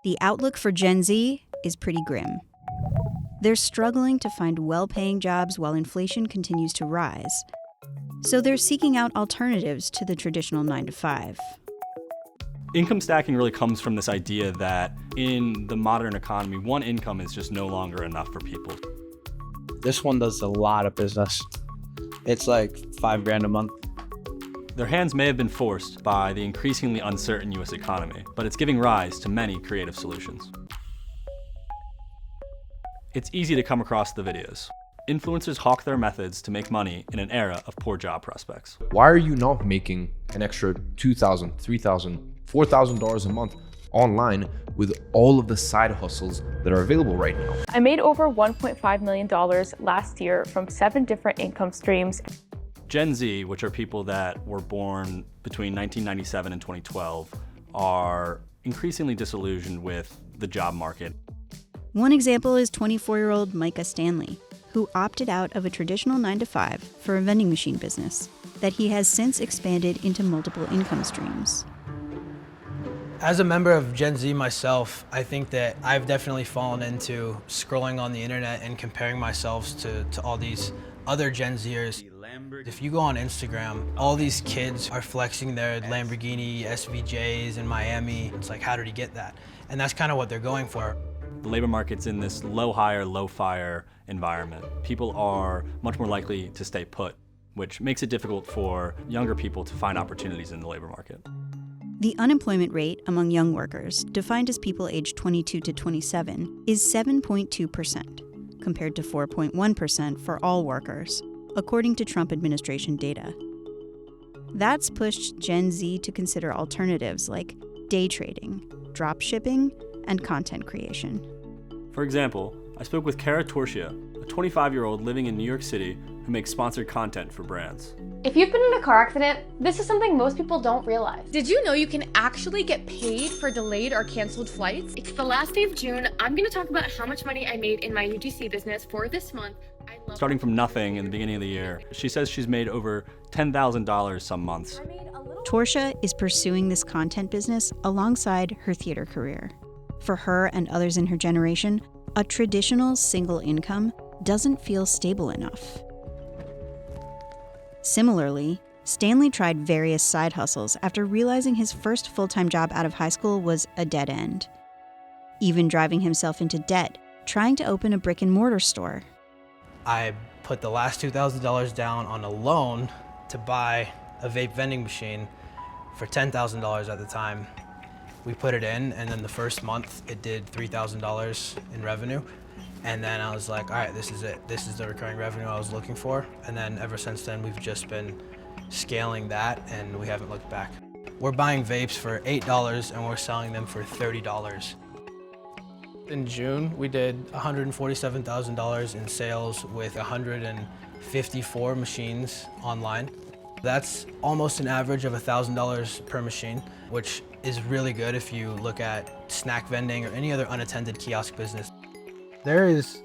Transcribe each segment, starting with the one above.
The outlook for Gen Z is pretty grim. They're struggling to find well-paying jobs while inflation continues to rise. So they're seeking out alternatives to the traditional 9-to-5. Income stacking really comes from this idea that in the modern economy, one income is just no longer enough for people. This one does a lot of business. It's like $5,000 a month. Their hands may have been forced by the increasingly uncertain US economy, but it's giving rise to many creative solutions. It's easy to come across the videos. Influencers hawk their methods to make money in an era of poor job prospects. Why are you not making an extra $2,000, $3,000, $4,000 a month online with all of the side hustles that are available right now? I made over $1.5 million last year from 7 different income streams. Gen Z, which are people that were born between 1997 and 2012, are increasingly disillusioned with the job market. One example is 24-year-old Micah Stanley, who opted out of a traditional 9-to-5 for a vending machine business that he has since expanded into multiple income streams. As a member of Gen Z myself, I think that I've definitely fallen into scrolling on the internet and comparing myself to all these other Gen Zers. If you go on Instagram, all these kids are flexing their Lamborghini SVJs in Miami. It's like, how did he get that? And that's kind of what they're going for. The labor market's in this low hire, low fire environment. People are much more likely to stay put, which makes it difficult for younger people to find opportunities in the labor market. The unemployment rate among young workers, defined as people aged 22 to 27, is 7.2%, compared to 4.1% for all workers, according to Trump administration data. That's pushed Gen Z to consider alternatives like day trading, drop shipping, and content creation. For example, I spoke with Kara Torchia, a 25-year-old living in New York City who makes sponsored content for brands. If you've been in a car accident, this is something most people don't realize. Did you know you can actually get paid for delayed or canceled flights? It's the last day of June. I'm going to talk about how much money I made in my UGC business for this month. Starting from nothing in the beginning of the year, she says she's made over $10,000 some months. Torchia is pursuing this content business alongside her theater career. For her and others in her generation, a traditional single income doesn't feel stable enough. Similarly, Stanley tried various side hustles after realizing his first full-time job out of high school was a dead end, even driving himself into debt trying to open a brick-and-mortar store. I put the last $2,000 down on a loan to buy a vape vending machine for $10,000 at the time. We put it in, and then the first month it did $3,000 in revenue. And then I was like, all right, this is it. This is the recurring revenue I was looking for. And then ever since then, we've just been scaling that, and we haven't looked back. We're buying vapes for $8, and we're selling them for $30. In June, we did $147,000 in sales with 154 machines online. That's almost an average of $1,000 per machine, which is really good if you look at snack vending or any other unattended kiosk business. There is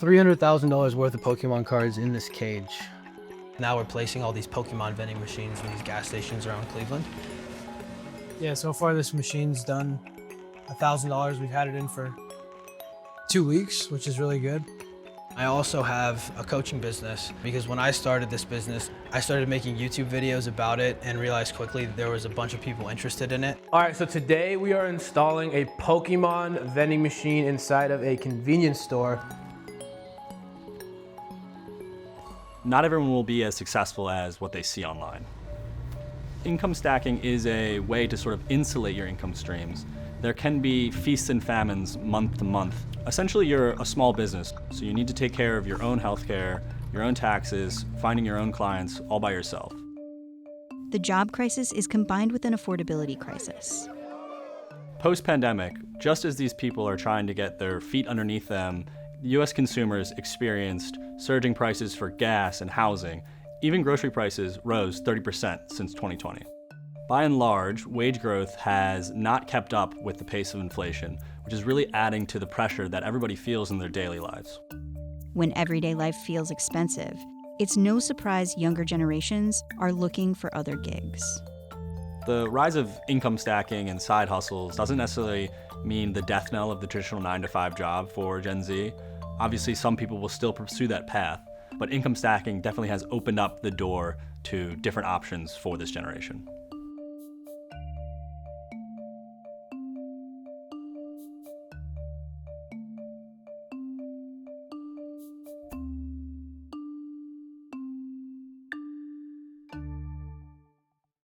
$300,000 worth of Pokemon cards in this cage. Now we're placing all these Pokemon vending machines in these gas stations around Cleveland. Yeah, so far this machine's done $1,000. We've had it in for 2 weeks, which is really good. I also have a coaching business because when I started this business, I started making YouTube videos about it and realized quickly that there was a bunch of people interested in it. All right, so today we are installing a Pokemon vending machine inside of a convenience store. Not everyone will be as successful as what they see online. Income stacking is a way to sort of insulate your income streams. There can be feasts and famines month to month. Essentially, you're a small business, so you need to take care of your own healthcare, your own taxes, finding your own clients all by yourself. The job crisis is combined with an affordability crisis. Post-pandemic, just as these people are trying to get their feet underneath them, US consumers experienced surging prices for gas and housing. Even grocery prices rose 30% since 2020. By and large, wage growth has not kept up with the pace of inflation, which is really adding to the pressure that everybody feels in their daily lives. When everyday life feels expensive, it's no surprise younger generations are looking for other gigs. The rise of income stacking and side hustles doesn't necessarily mean the death knell of the traditional 9-to-5 job for Gen Z. Obviously, some people will still pursue that path, but income stacking definitely has opened up the door to different options for this generation.